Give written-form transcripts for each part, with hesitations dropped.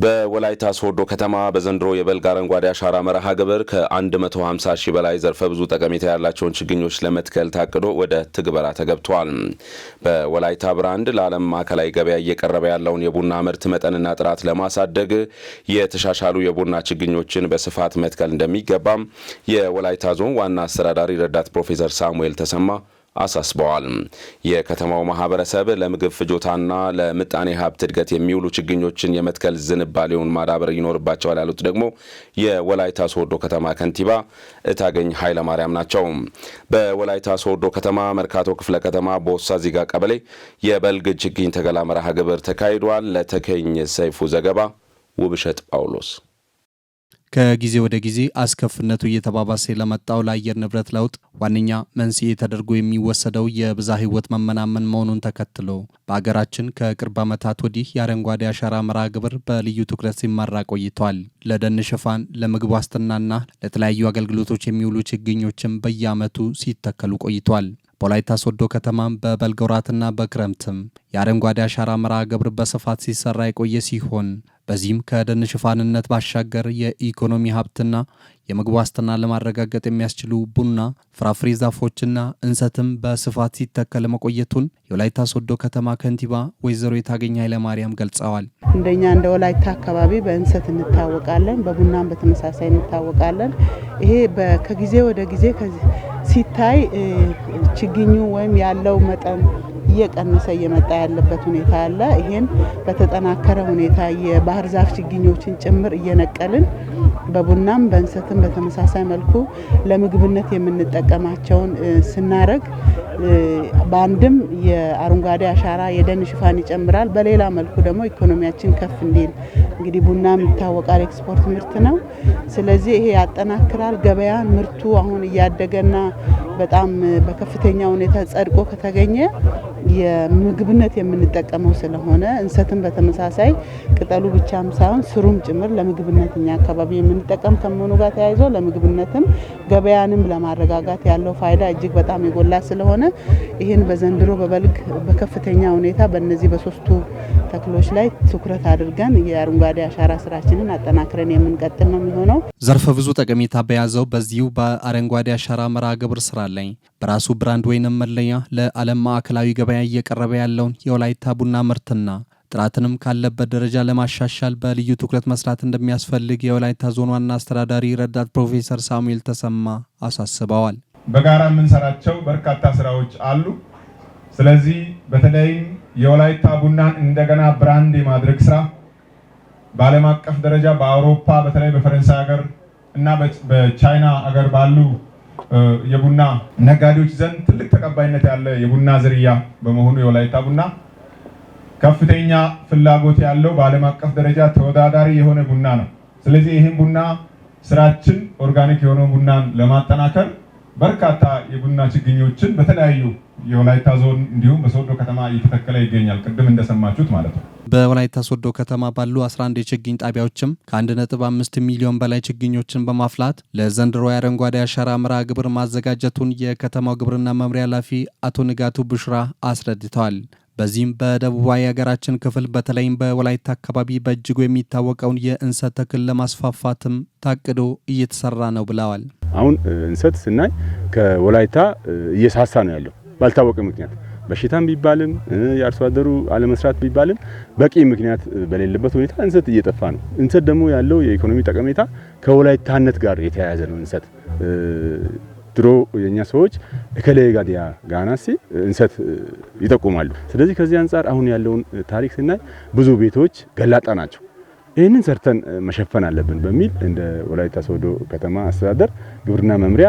በወላይታ ሶዶ ከተማ በዘንድሮ የበልግ አረንጓዴ አሻራ መርሃ ግብር ከ150 ሺህ በላይ ዘርፈ ብዙ ጠቀሜታ ያላቸውን ችግኞች ለመትከል ታቅዶ ወደ ትግበራ ተገብቷል። በወላይታ ብራንድ ለዓለም ማዕከላዊ ገበያ እየቀረበ ያለውን የቡና ምርት መጠንና ጥራት ለማሳደግ የተሻሻሉ የቡና ችግኞችን በስፋት መትከል እንደሚገባም የወላይታ ዞን ዋና አስተዳዳሪ ረዳት ፕሮፌሰር ሳሙኤል ተሰማ አሳስበዋል። የከተማው ማህበረሰብ ለምግብ ፍጆታና ለምጣኔ ሀብት እድገት የሚውሉ ችግኞችን የመትከል ዝንባሌውን ማዳበር ይኖርባቸዋል ያሉት ደግሞ የወላይታ ሶዶ ከተማ ከንቲባ እታገኝ ኃይለማርያም ናቸው። በወላይታ ሶዶ ከተማ መርካቶ ክፍለ ከተማ ቦሳ ዚጋ ቀበሌ የበልግ ችግኝ ተከላ መርሃ ግብር ተካሂዷል። ለተከኝ ሰይፉ ዘገባ ውብሸት ጳውሎስ። ከጊዜ ወደ ጊዜ አስከፍነቱ እየተባባሰ ለመጣው ለአየር ንብረት ለውጥ ዋነኛ መንስኤ ተደርጎ የሚወሰደው የብዝሃ ሕይወት መመናመን መሆኑን ተከትሎ በአገራችን ከቅርብ ዓመታት ወዲህ የአረንጓዴ አሻራ መርሃ ግብር በልዩ ትኩረት ሲመራ ቆይቷል። ለደን ሽፋን፣ ለምግብ ዋስትናና ለተለያዩ አገልግሎቶች የሚውሉ ችግኞችም በየዓመቱ ሲተከሉ ቆይቷል። በወላይታ ሶዶ ከተማም በበልግ ወራትና በክረምትም የአረንጓዴ አሻራ መርሃ ግብር በስፋት ሲሰራ የቆየ ሲሆን በዚህም ከደን ሽፋንነት ባሻገር የኢኮኖሚ ሀብትና የምግብ ዋስትና ለማረጋገጥ የሚያስችሉ ቡና፣ ፍራፍሬ ዛፎችና እንሰትም በስፋት ሲተከል መቆየቱን የወላይታ ሶዶ ከተማ ከንቲባ ወይዘሮ የታገኝ ኃይለማርያም ገልጸዋል። እንደኛ እንደ ወላይታ አካባቢ በእንሰት እንታወቃለን፣ በቡናም በተመሳሳይ እንታወቃለን። ይሄ ከጊዜ ወደ ጊዜ ሲታይ ችግኙ ወይም ያለው መጠን እየቀነሰ እየመጣ ያለበት ሁኔታ አለ። ይሄን በተጠናከረ ሁኔታ የባህር ዛፍ ችግኞችን ጭምር እየነቀልን በቡናም በእንሰትም በተመሳሳይ መልኩ ለምግብነት የምንጠቀማቸውን ስናረግ በአንድም የአረንጓዴ አሻራ የደን ሽፋን ይጨምራል፣ በሌላ መልኩ ደግሞ ኢኮኖሚያችን ከፍ እንዲል እንግዲህ ቡናም ይታወቃል ኤክስፖርት ምርት ነው። ስለዚህ ይሄ ያጠናክራል ገበያን። ምርቱ አሁን እያደገና በጣም በከፍተኛ ሁኔታ ጸድቆ ከተገኘ የምግብነት የምንጠቀመው ስለሆነ እንሰትን በተመሳሳይ ቅጠሉ ብቻም ሳይሆን ስሩም ጭምር ለምግብነት እኛ አካባቢ የምንጠቀም ከመሆኑ ጋር ተያይዞ ለምግብነትም ገበያንም ለማረጋጋት ያለው ፋይዳ እጅግ በጣም የጎላ ስለሆነ ይህን በዘንድሮ በበልግ በከፍተኛ ሁኔታ በእነዚህ በሶስቱ ተክሎች ላይ ትኩረት አድርገን የአረንጓዴ አሻራ ስራችንን አጠናክረን የምንቀጥል ነው የሚሆነው። ዘርፈ ብዙ ጠቀሜታ በያዘው በዚሁ በአረንጓዴ አሻራ መርሃ ግብር ስራ ላይ በራሱ ብራንድ ወይንም መለያ ለዓለም ማዕከላዊ ገበያ እየቀረበ ያለውን የወላይታ ቡና ምርትና ጥራትንም ካለበት ደረጃ ለማሻሻል በልዩ ትኩረት መስራት እንደሚያስፈልግ የወላይታ ዞን ዋና አስተዳዳሪ ረዳት ፕሮፌሰር ሳሙኤል ተሰማ አሳስበዋል። በጋራ የምንሰራቸው በርካታ ስራዎች አሉ። ስለዚህ በተለይም የወላይታ ቡናን እንደገና ብራንድ የማድረግ ስራ በዓለም አቀፍ ደረጃ በአውሮፓ በተለይ በፈረንሳይ ሀገር እና በቻይና ሀገር ባሉ የቡና ነጋዴዎች ዘንድ ትልቅ ተቀባይነት ያለ የቡና ዝርያ በመሆኑ የወላይታ ቡና ከፍተኛ ፍላጎት ያለው በዓለም አቀፍ ደረጃ ተወዳዳሪ የሆነ ቡና ነው። ስለዚህ ይህን ቡና ስራችን ኦርጋኒክ የሆነ ቡናን ለማጠናከር በርካታ የቡና ችግኞችን በተለያዩ የወላይታ ዞን እንዲሁም በሶዶ ከተማ እየተተከለ ይገኛል። ቅድም እንደሰማችሁት ማለት ነው። በወላይታ ሶዶ ከተማ ባሉ 11 የችግኝ ጣቢያዎችም ከ1.5 ሚሊዮን በላይ ችግኞችን በማፍላት ለዘንድሮ የአረንጓዴ አሻራ መርሃ ግብር ማዘጋጀቱን የከተማው ግብርና መምሪያ ኃላፊ አቶ ንጋቱ ብሽራ አስረድተዋል። በዚህም በደቡባዊ የሀገራችን ክፍል በተለይም በወላይታ አካባቢ በእጅጉ የሚታወቀውን የእንሰት ተክል ለማስፋፋትም ታቅዶ እየተሰራ ነው ብለዋል። አሁን እንሰት ስናይ ከወላይታ እየሳሳ ነው ያለው ባልታወቀ ምክንያት በሽታም ቢባልም የአርሶ አደሩ አለመስራት ቢባልም በቂ ምክንያት በሌለበት ሁኔታ እንሰት እየጠፋ ነው። እንሰት ደግሞ ያለው የኢኮኖሚ ጠቀሜታ ከወላይታነት ጋር የተያያዘ ነው። እንሰት ድሮ የኛ ሰዎች እከሌጋዲያ ጋናሲ እንሰት ይጠቁማሉ። ስለዚህ ከዚህ አንፃር አሁን ያለውን ታሪክ ስናይ ብዙ ቤቶች ገላጣ ናቸው። ይህንን ሰርተን መሸፈን አለብን በሚል እንደ ወላይታ ሶዶ ከተማ አስተዳደር ግብርና መምሪያ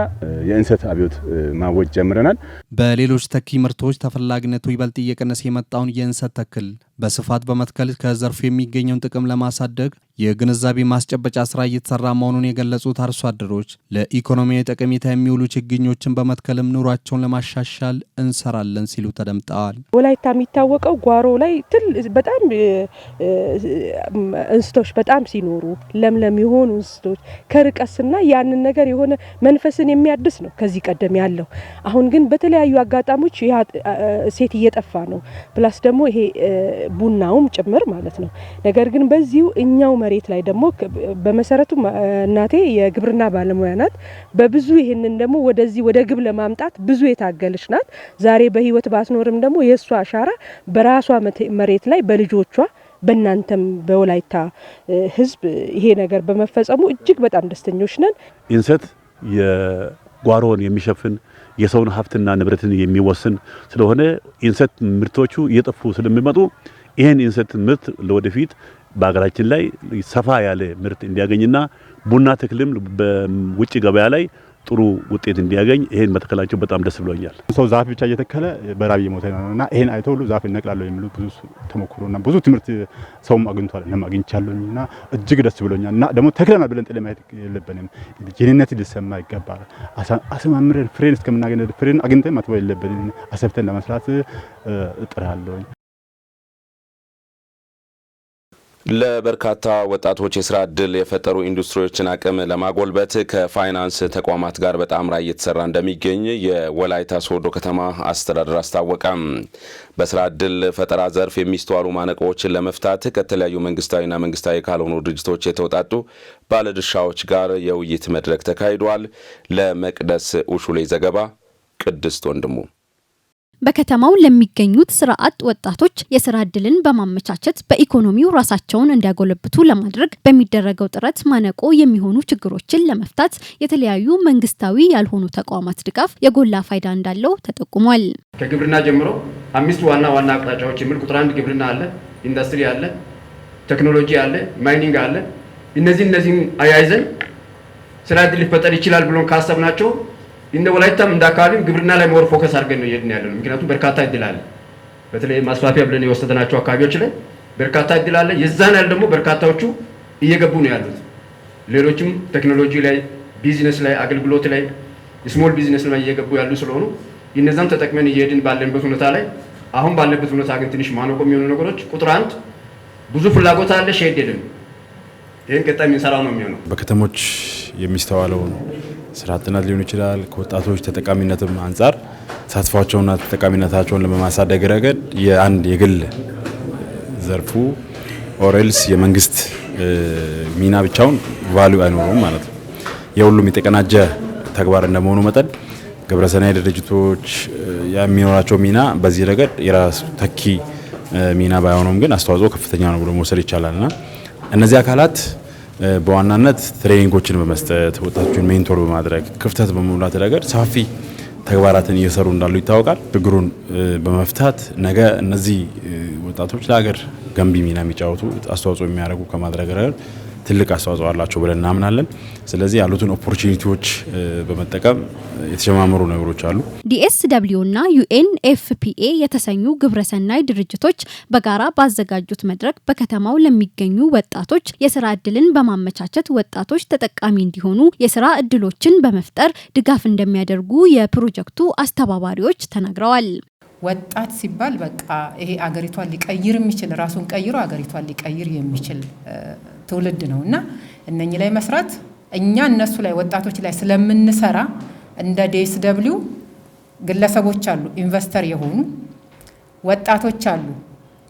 የእንሰት አብዮት ማወጅ ጀምረናል። በሌሎች ተኪ ምርቶች ተፈላጊነቱ ይበልጥ እየቀነሰ የመጣውን የእንሰት ተክል በስፋት በመትከል ከዘርፉ የሚገኘውን ጥቅም ለማሳደግ የግንዛቤ ማስጨበጫ ስራ እየተሰራ መሆኑን የገለጹት አርሶ አደሮች ለኢኮኖሚያዊ ጠቀሜታ የሚውሉ ችግኞችን በመትከልም ኑሯቸውን ለማሻሻል እንሰራለን ሲሉ ተደምጠዋል። ወላይታ የሚታወቀው ጓሮ ላይ በጣም እንስቶች በጣም ሲኖሩ ለምለም የሆኑ እንስቶች ከርቀስና ያንን ነገር የሆነ መንፈስን የሚያድስ ነው ከዚህ ቀደም ያለው። አሁን ግን በተለያዩ አጋጣሚዎች ያ ሴት እየጠፋ ነው። ፕላስ ደግሞ ይሄ ቡናውም ጭምር ማለት ነው። ነገር ግን በዚሁ እኛው መሬት ላይ ደግሞ በመሰረቱ እናቴ የግብርና ባለሙያ ናት። በብዙ ይሄንን ደግሞ ወደዚህ ወደ ግብ ለማምጣት ብዙ የታገለች ናት። ዛሬ በህይወት ባትኖርም ደግሞ የሷ አሻራ በራሷ መሬት ላይ በልጆቿ በእናንተም በወላይታ ህዝብ ይሄ ነገር በመፈጸሙ እጅግ በጣም ደስተኞች ነን። እንሰት የጓሮን የሚሸፍን የሰውን ሀብትና ንብረትን የሚወስን ስለሆነ እንሰት ምርቶቹ እየጠፉ ስለሚመጡ ይሄን እንሰት ምርት ለወደፊት በአገራችን ላይ ሰፋ ያለ ምርት እንዲያገኝና ቡና ተክልም በውጭ ገበያ ላይ ጥሩ ውጤት እንዲያገኝ ይሄን መተከላቸው በጣም ደስ ብሎኛል። ሰው ዛፍ ብቻ እየተከለ በራብ እየሞተ ነውና ይሄን አይተው ሁሉ ዛፍ እነቅላለሁ የሚሉ ብዙ ተሞክሮና ብዙ ትምህርት ሰውም አግኝቷል። እኔም አግኝቻለሁና እጅግ ደስ ብሎኛል። እና ደግሞ ተክለናል ብለን ጥለ ማየት የለብንም። ጀነነት ሊሰማ ይገባል። አሰማምረን ፍሬን እስከምናገኝ ፍሬን አግኝተን ማጥበው የለብንም። አሰብተን ለመስራት እጥራለሁ። ለበርካታ ወጣቶች የስራ ዕድል የፈጠሩ ኢንዱስትሪዎችን አቅም ለማጎልበት ከፋይናንስ ተቋማት ጋር በጣምራ እየተሰራ እንደሚገኝ የወላይታ ሶዶ ከተማ አስተዳደር አስታወቀ። በስራ ዕድል ፈጠራ ዘርፍ የሚስተዋሉ ማነቆዎችን ለመፍታት ከተለያዩ መንግስታዊና መንግስታዊ ካልሆኑ ድርጅቶች የተውጣጡ ባለድርሻዎች ጋር የውይይት መድረክ ተካሂዷል። ለመቅደስ ኡሹሌ ዘገባ ቅድስት ወንድሙ። በከተማው ለሚገኙት ስራ አጥ ወጣቶች የስራ ዕድልን በማመቻቸት በኢኮኖሚው ራሳቸውን እንዲያጎለብቱ ለማድረግ በሚደረገው ጥረት ማነቆ የሚሆኑ ችግሮችን ለመፍታት የተለያዩ መንግስታዊ ያልሆኑ ተቋማት ድጋፍ የጎላ ፋይዳ እንዳለው ተጠቁሟል። ከግብርና ጀምሮ 5 ዋና አቅጣጫዎች የሚል ቁጥር 1 ግብርና አለ፣ ኢንዱስትሪ አለ፣ ቴክኖሎጂ አለ፣ ማይኒንግ አለ። እነዚህ አያይዘን ስራ ዕድል ሊፈጠር ይችላል ብሎን ካሰብናቸው እንደ ወላይታም እንደ አካባቢም ግብርና ላይ ሞር ፎከስ አድርገን ነው እየሄድን ያለነው። ምክንያቱም በርካታ እድል አለ። በተለይ ማስፋፊያ ብለን የወሰድናቸው አካባቢዎች ላይ በርካታ እድል አለ። የዛን ያህል ደግሞ በርካታዎቹ እየገቡ ነው ያሉት። ሌሎችም ቴክኖሎጂ ላይ፣ ቢዝነስ ላይ፣ አገልግሎት ላይ፣ ስሞል ቢዝነስ ላይ እየገቡ ያሉ ስለሆኑ እነዛም ተጠቅመን እየሄድን ባለንበት ሁኔታ ላይ አሁን ባለበት ሁኔታ ግን ትንሽ ማነቆ የሚሆኑ ነገሮች ቁጥር 1 ብዙ ፍላጎት አለ፣ ሼድ የለም። ይሄን ቀጣይ የምንሰራው ነው የሚሆነው። በከተሞች የሚስተዋለው ስራ አጥነት ሊሆን ይችላል። ከወጣቶች ተጠቃሚነትም አንጻር ተሳትፏቸውና ተጠቃሚነታቸውን ለማሳደግ ረገድ የአንድ የግል ዘርፉ ኦሬልስ የመንግስት ሚና ብቻውን ቫልዩ አይኖረውም ማለት ነው። የሁሉም የተቀናጀ ተግባር እንደመሆኑ መጠን ግብረሰናይ ድርጅቶች የሚኖራቸው ሚና በዚህ ረገድ የራሱ ተኪ ሚና ባይሆኑም ግን አስተዋጽኦ ከፍተኛ ነው ብሎ መውሰድ ይቻላልና እነዚህ አካላት በዋናነት ትሬኒንጎችን በመስጠት ወጣቶችን ሜንቶር በማድረግ ክፍተት በመሙላት ረገድ ሰፋፊ ተግባራትን እየሰሩ እንዳሉ ይታወቃል። ችግሩን በመፍታት ነገ እነዚህ ወጣቶች ለሀገር ገንቢ ሚና የሚጫወቱ አስተዋጽኦ የሚያደርጉ ከማድረግ ረገድ ትልቅ አስተዋጽኦ አላቸው ብለን እናምናለን። ስለዚህ ያሉትን ኦፖርቹኒቲዎች በመጠቀም የተጀማመሩ ነገሮች አሉ። DSW እና UNFPA የተሰኙ ግብረሰናይ ድርጅቶች በጋራ ባዘጋጁት መድረክ በከተማው ለሚገኙ ወጣቶች የስራ ዕድልን በማመቻቸት ወጣቶች ተጠቃሚ እንዲሆኑ የስራ ዕድሎችን በመፍጠር ድጋፍ እንደሚያደርጉ የፕሮጀክቱ አስተባባሪዎች ተናግረዋል። ወጣት ሲባል በቃ ይሄ አገሪቷን ሊቀይር የሚችል ራሱን ቀይሮ አገሪቷን ሊቀይር የሚችል ትውልድ ነውና እነኚህ ላይ መስራት እኛ እነሱ ላይ ወጣቶች ላይ ስለምንሰራ እንደ DSW ግለሰቦች አሉ፣ ኢንቨስተር የሆኑ ወጣቶች አሉ፣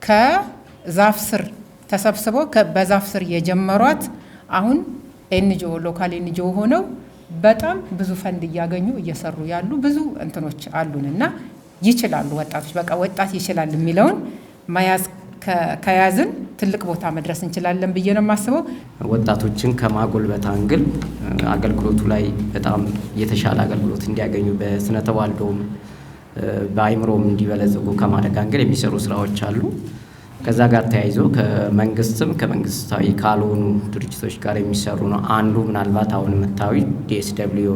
ከዛፍ ስር ተሰብስበው በዛፍ ስር የጀመሯት አሁን NGO ሎካል NGO ሆነው በጣም ብዙ ፈንድ እያገኙ እየሰሩ ያሉ ብዙ እንትኖች አሉንና ይችላሉ ወጣቶች በቃ ወጣት ይችላል የሚለውን መያዝ ከያዝን ትልቅ ቦታ መድረስ እንችላለን ብዬ ነው የማስበው። ወጣቶችን ከማጎልበት አንግል አገልግሎቱ ላይ በጣም የተሻለ አገልግሎት እንዲያገኙ በስነ ተዋልዶም በአይምሮም እንዲበለጽጉ ከማድረግ አንግል የሚሰሩ ስራዎች አሉ። ከዛ ጋር ተያይዞ ከመንግስትም ከመንግስታዊ ካልሆኑ ድርጅቶች ጋር የሚሰሩ ነው። አንዱ ምናልባት አሁን መታዊ DSW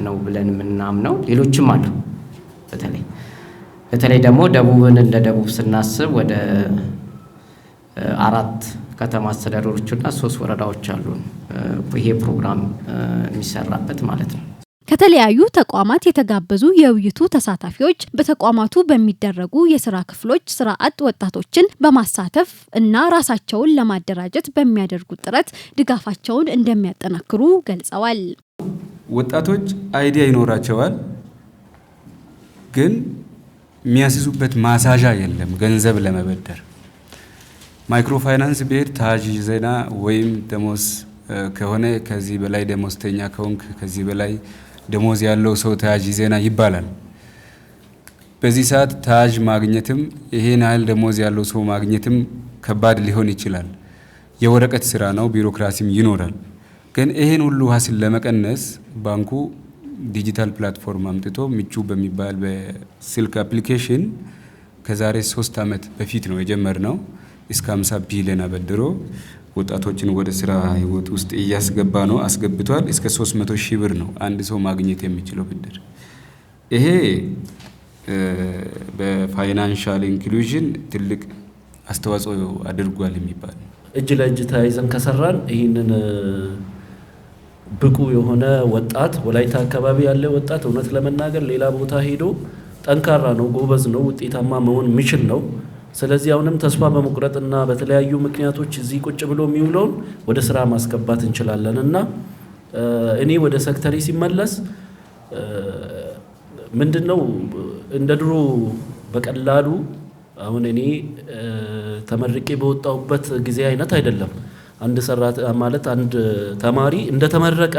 ነው ብለን የምናምነው ሌሎችም አሉ። በተለይ ደግሞ ደቡብን እንደ ደቡብ ስናስብ ወደ 4 ከተማ አስተዳደሮችና 3 ወረዳዎች አሉ። ይሄ ፕሮግራም የሚሰራበት ማለት ነው። ከተለያዩ ተቋማት የተጋበዙ የውይይቱ ተሳታፊዎች በተቋማቱ በሚደረጉ የስራ ክፍሎች ስራ አጥ ወጣቶችን በማሳተፍ እና ራሳቸውን ለማደራጀት በሚያደርጉት ጥረት ድጋፋቸውን እንደሚያጠናክሩ ገልጸዋል። ወጣቶች አይዲያ ይኖራቸዋል፣ ግን የሚያስይዙበት ማሳዣ የለም። ገንዘብ ለመበደር ማይክሮ ፋይናንስ ቤት ታጅ ዜና ወይም ደሞዝ ከሆነ ከዚህ በላይ ደሞዝተኛ ከሆንክ ከዚህ በላይ ደሞዝ ያለው ሰው ታጅ ዜና ይባላል። በዚህ ሰዓት ታጅ ማግኘትም ይሄን ያህል ደሞዝ ያለው ሰው ማግኘትም ከባድ ሊሆን ይችላል። የወረቀት ስራ ነው፣ ቢሮክራሲም ይኖራል። ግን ይሄን ሁሉ ሀስል ለመቀነስ ባንኩ ዲጂታል ፕላትፎርም አምጥቶ ምቹ በሚባል በስልክ አፕሊኬሽን ከዛሬ 3 ዓመት በፊት ነው የጀመርነው። እስከ 50 ቢሊዮን አበድሮ ወጣቶችን ወደ ስራ ህይወት ውስጥ እያስገባ ነው፣ አስገብቷል። እስከ 300 ሺህ ብር ነው አንድ ሰው ማግኘት የሚችለው ብድር። ይሄ በፋይናንሻል ኢንክሉዥን ትልቅ አስተዋጽኦ አድርጓል የሚባል እጅ ለእጅ ተያይዘን ከሰራን ይህንን ብቁ የሆነ ወጣት ወላይታ አካባቢ ያለ ወጣት እውነት ለመናገር ሌላ ቦታ ሄዶ ጠንካራ ነው፣ ጎበዝ ነው፣ ውጤታማ መሆን የሚችል ነው። ስለዚህ አሁንም ተስፋ በመቁረጥና በተለያዩ ምክንያቶች እዚህ ቁጭ ብሎ የሚውለውን ወደ ስራ ማስገባት እንችላለን እና እኔ ወደ ሴክተሪ ሲመለስ ምንድነው እንደ ድሮ በቀላሉ አሁን እኔ ተመርቄ በወጣሁበት ጊዜ አይነት አይደለም። አንድ ሰራተኛ ማለት አንድ ተማሪ እንደተመረቀ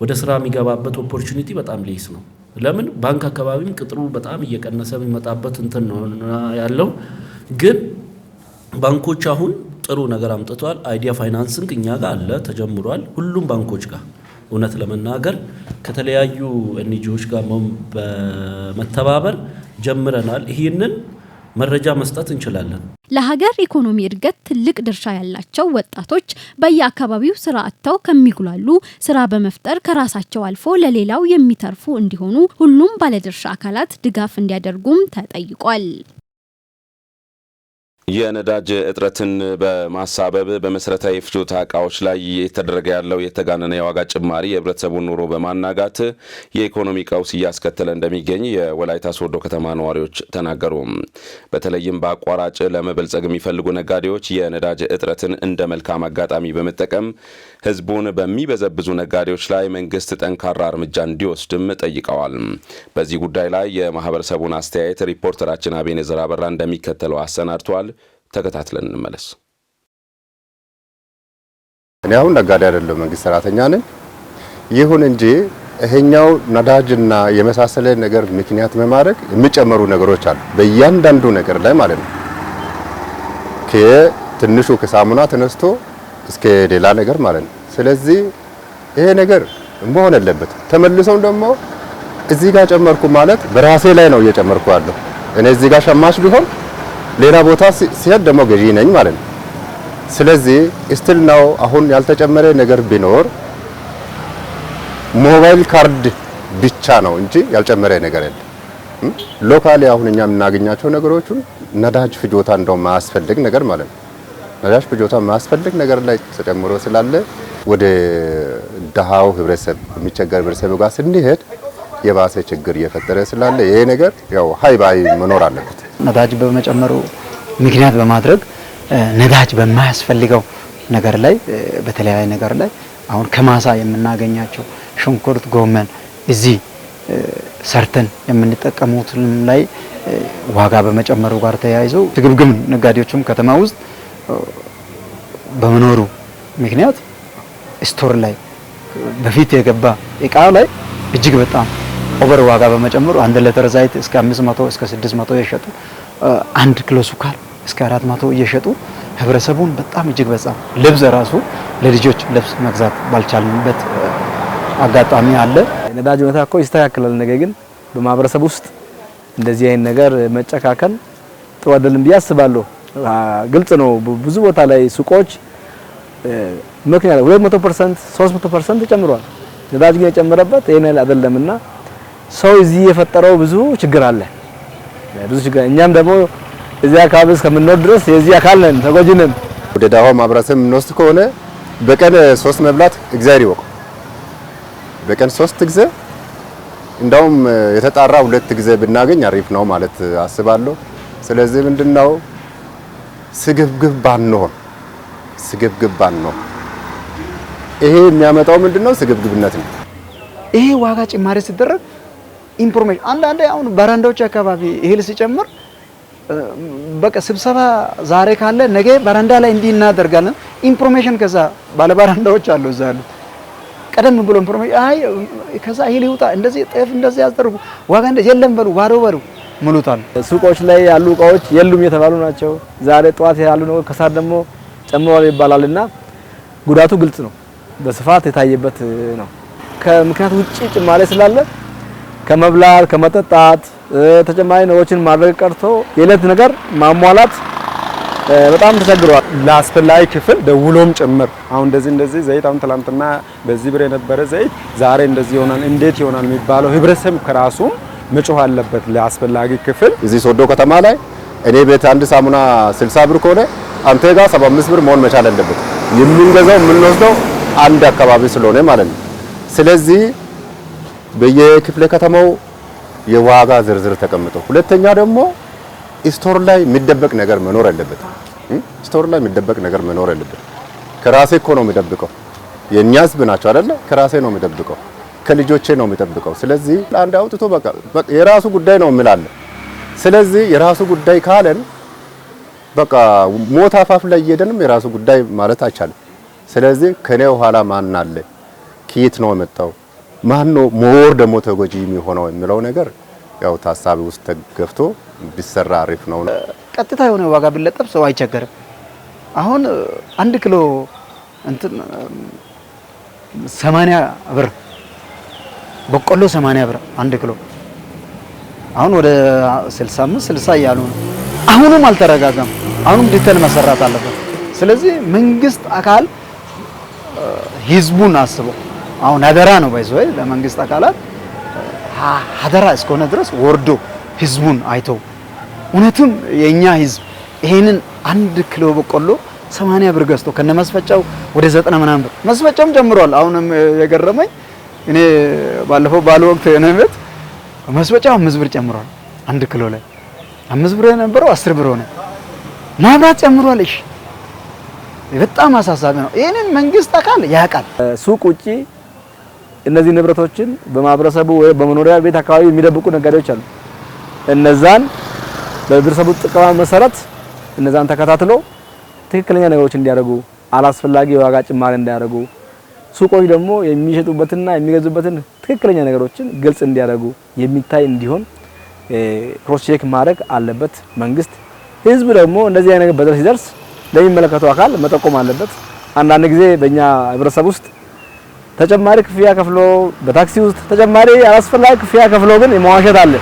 ወደ ስራ የሚገባበት ኦፖርቹኒቲ በጣም ሌስ ነው። ለምን ባንክ አካባቢም ቅጥሩ በጣም እየቀነሰ የሚመጣበት እንትን ነው ያለው። ግን ባንኮች አሁን ጥሩ ነገር አምጥቷል። አይዲያ ፋይናንሲንግ እኛ ጋር አለ፣ ተጀምሯል። ሁሉም ባንኮች ጋር እውነት ለመናገር ከተለያዩ ኤንጂኦዎች ጋር በመተባበር ጀምረናል። ይህንን መረጃ መስጠት እንችላለን። ለሀገር ኢኮኖሚ እድገት ትልቅ ድርሻ ያላቸው ወጣቶች በየአካባቢው ስራ አጥተው ከሚጉላሉ ስራ በመፍጠር ከራሳቸው አልፎ ለሌላው የሚተርፉ እንዲሆኑ ሁሉም ባለድርሻ አካላት ድጋፍ እንዲያደርጉም ተጠይቋል። የነዳጅ እጥረትን በማሳበብ በመሰረታዊ ፍጆታ እቃዎች ላይ እየተደረገ ያለው የተጋነነ የዋጋ ጭማሪ የህብረተሰቡን ኑሮ በማናጋት የኢኮኖሚ ቀውስ እያስከተለ እንደሚገኝ የወላይታ ሶዶ ከተማ ነዋሪዎች ተናገሩ። በተለይም በአቋራጭ ለመበልጸግ የሚፈልጉ ነጋዴዎች የነዳጅ እጥረትን እንደ መልካም አጋጣሚ በመጠቀም ህዝቡን በሚበዘብዙ ነጋዴዎች ላይ መንግስት ጠንካራ እርምጃ እንዲወስድም ጠይቀዋል። በዚህ ጉዳይ ላይ የማህበረሰቡን አስተያየት ሪፖርተራችን አቤኔዘር አበራ እንደሚከተለው አሰናድቷል። ተከታትለን እንመለስ። እኔ አሁን ነጋዴ አይደለም፣ መንግስት ሰራተኛ ነኝ። ይሁን እንጂ ይሄኛው ነዳጅና የመሳሰለ ነገር ምክንያት በማድረግ የሚጨመሩ ነገሮች አሉ በእያንዳንዱ ነገር ላይ ማለት ነው። ከትንሹ ከሳሙና ተነስቶ እስከ ሌላ ነገር ማለት ነው። ስለዚህ ይሄ ነገር መሆን አለበት። ተመልሰው ደግሞ እዚህ ጋር ጨመርኩ ማለት በራሴ ላይ ነው እየጨመርኩ ያለው። እኔ እዚህ ጋር ሸማች ቢሆን ሌላ ቦታ ሲሄድ ደግሞ ገዢ ነኝ ማለት ነው። ስለዚህ ስቲል ነው አሁን ያልተጨመረ ነገር ቢኖር ሞባይል ካርድ ብቻ ነው እንጂ ያልጨመረ ነገር የለም። ሎካሊ አሁን እኛ የምናገኛቸው ነገሮች ነዳጅ ፍጆታ እንደው ማያስፈልግ ነገር ማለት ነው። ነዳጅ ፍጆታ ማያስፈልግ ነገር ላይ ተጨምሮ ስላለ ወደ ደሃው ህብረተሰብ የሚቸገር ህብረተሰብ ጋር ስንሄድ የባሰ ችግር እየፈጠረ ስላለ ይሄ ነገር ያው ሃይባይ መኖር አለበት። ነዳጅ በመጨመሩ ምክንያት በማድረግ ነዳጅ በማያስፈልገው ነገር ላይ በተለያየ ነገር ላይ አሁን ከማሳ የምናገኛቸው ሽንኩርት፣ ጎመን እዚህ ሰርተን የምንጠቀሙት ላይ ዋጋ በመጨመሩ ጋር ተያይዞ ትግብግብ ነጋዴዎችም ከተማ ውስጥ በመኖሩ ምክንያት ስቶር ላይ በፊት የገባ እቃ ላይ እጅግ በጣም ኦቨር ዋጋ በመጨመሩ 1 ሊትር ዘይት እስከ 500 እስከ 600 እየሸጡ 1 ኪሎ ሱካር እስከ 400 እየሸጡ ህብረተሰቡን በጣም እጅግ በጣም ልብስ ራሱ ለልጆች ልብስ መግዛት ባልቻልንበት አጋጣሚ አለ። ነዳጅ ሁኔታ እኮ ይስተካከላል። ነገር ግን በማህበረሰብ ውስጥ እንደዚህ አይነት ነገር መጨካከል ጥሩ አይደለም ብዬ አስባለሁ። ግልጽ ነው። ብዙ ቦታ ላይ ሱቆች ምክንያት 200% 300% ተጨምሯል። ነዳጅ ግን የጨመረበት ይሄን አይደለምና ሰው እዚህ የፈጠረው ብዙ ችግር አለ። ብዙ ችግር እኛም ደግሞ እዚያ አካባቢ እስከምንኖር ድረስ የዚህ አካል ነን፣ ተጎጂ ነን። ወደ ዳዋ ማህበረሰብ የምንወስድ ከሆነ በቀን 3 መብላት እግዚአብሔር ይወቅ። በቀን 3 ጊዜ እንደውም የተጣራ 2 ጊዜ ብናገኝ አሪፍ ነው ማለት አስባለሁ። ስለዚህ ምንድነው ስግብግብ ባንሆን ይሄ የሚያመጣው ምንድነው ስግብግብነት ነው። ይሄ ዋጋ ጭማሪ ሲደረግ ኢንፎርሜሽን አንዳንዴ አሁን በረንዳዎች አካባቢ እህል ሲጨምር በቃ ስብሰባ ዛሬ ካለ ነገ በረንዳ ላይ እንዲህ እናደርጋለን። ኢንፎርሜሽን ከዛ ባለባራንዳዎች አሉ እዛ አሉ። ቀደም ብሎ ኢንፎርሜሽን አይ ከዛ ይሄ ይውጣ እንደዚህ ጤፍ እንደዚህ ያስደርጉ ዋጋ እንደዚህ የለም በሉ ባዶ በሉ ሙሉታል። ሱቆች ላይ ያሉ እቃዎች የሉም የተባሉ ናቸው። ዛሬ ጠዋት ያሉ ነው ከሰዓት ደግሞ ጨምሯል ይባላልና ጉዳቱ ግልጽ ነው፣ በስፋት የታየበት ነው። ከምክንያት ውጪ ጭማሪ ስላለ ከመብላት ከመጠጣት ተጨማሪ ነገሮችን ማድረግ ቀርቶ የዕለት ነገር ማሟላት በጣም ተቸግሯል። ለአስፈላጊ ክፍል ደውሎም ጭምር አሁን እንደዚህ ዘይት አሁን ትላንትና በዚህ ብር የነበረ ዘይት ዛሬ እንደዚህ ይሆናል እንዴት ይሆናል የሚባለው ህብረተሰብ ከራሱ መጮህ አለበት። ለአስፈላጊ ክፍል እዚህ ሶዶ ከተማ ላይ እኔ ቤት አንድ ሳሙና 60 ብር ከሆነ አንተ ጋር 75 ብር መሆን መቻል አለበት። የምንገዛው የምንወስደው አንድ አካባቢ ስለሆነ ማለት ነው። ስለዚህ በየክፍለ ከተማው የዋጋ ዝርዝር ተቀምጦ፣ ሁለተኛ ደግሞ ስቶር ላይ የሚደበቅ ነገር መኖር አለበት። ስቶር ላይ የሚደበቅ ነገር መኖር አለበት። ከራሴ እኮ ነው የሚደብቀው፣ የኛ ህዝብ ናቸው አይደለ? ከራሴ ነው የሚደብቀው፣ ከልጆቼ ነው የሚጠብቀው። ስለዚህ አንድ አውጥቶ በቃ የራሱ ጉዳይ ነው የሚላለ። ስለዚህ የራሱ ጉዳይ ካለን በቃ ሞት አፋፍ ላይ እየደንም የራሱ ጉዳይ ማለት አይቻልም። ስለዚህ ከኔ ኋላ ማን አለ፣ ከየት ነው የመጣው፣ ማን ነው ሞር ደግሞ ተጎጂ የሚሆነው የሚለው ነገር ያው ታሳቢ ውስጥ ተገፍቶ ቢሰራ አሪፍ ነው። ቀጥታ የሆነ ዋጋ ቢለጠፍ ሰው አይቸገርም። አሁን 1 ኪሎ እንትን 80 ብር በቆሎ 80 ብር 1 ኪሎ አሁን ወደ 65 60 እያሉ ነው። አሁንም አልተረጋጋም። አሁንም ዲቴል መሰራት አለበት። ስለዚህ መንግስት አካል ህዝቡን አስበው አሁን አደራ ነው ባይዘው ለመንግስት አካላት አደራ እስከሆነ ድረስ ወርዶ ህዝቡን አይቶ እውነትም የኛ ህዝብ ይሄንን 1 ኪሎ በቆሎ 80 ብር ገዝቶ ከነመስፈጫው ወደ 90 ምናምን ብር መስፈጫውም ጀምሯል። አሁንም የገረመኝ እኔ ባለፈው ባለ ወቅት የነበት መስፈጫው 5 ብር ጨምሯል። 1 ኪሎ ላይ 5 ብር የነበረው 10 ብር ሆነ። ማብራት ጨምሯል። እሺ በጣም አሳሳቢ ነው። ይሄንን መንግስት አካል ያውቃል። ሱቅ ውጪ እነዚህ ንብረቶችን በማህበረሰቡ ወይ በመኖሪያ ቤት አካባቢ የሚደብቁ ነጋዴዎች አሉ። እነዛን በህብረተሰቡ ጥቅማ መሰረት እነዛን ተከታትሎ ትክክለኛ ነገሮች እንዲያደርጉ፣ አላስፈላጊ የዋጋ ጭማሪ እንዲያደርጉ፣ ሱቆች ደግሞ የሚሸጡበትና የሚገዙበትን ትክክለኛ ነገሮችን ግልጽ እንዲያደርጉ የሚታይ እንዲሆን ክሮስ ቼክ ማድረግ አለበት መንግስት። ህዝብ ደግሞ እንደዚህ አይነት ነገር በደረስ ሲደርስ ለሚመለከተው አካል መጠቆም አለበት። አንዳንድ ጊዜ በእኛ ህብረተሰብ ውስጥ ተጨማሪ ክፍያ ከፍሎ በታክሲ ውስጥ ተጨማሪ አላስፈላጊ ክፍያ ከፍሎ ግን የመዋሸት አለ።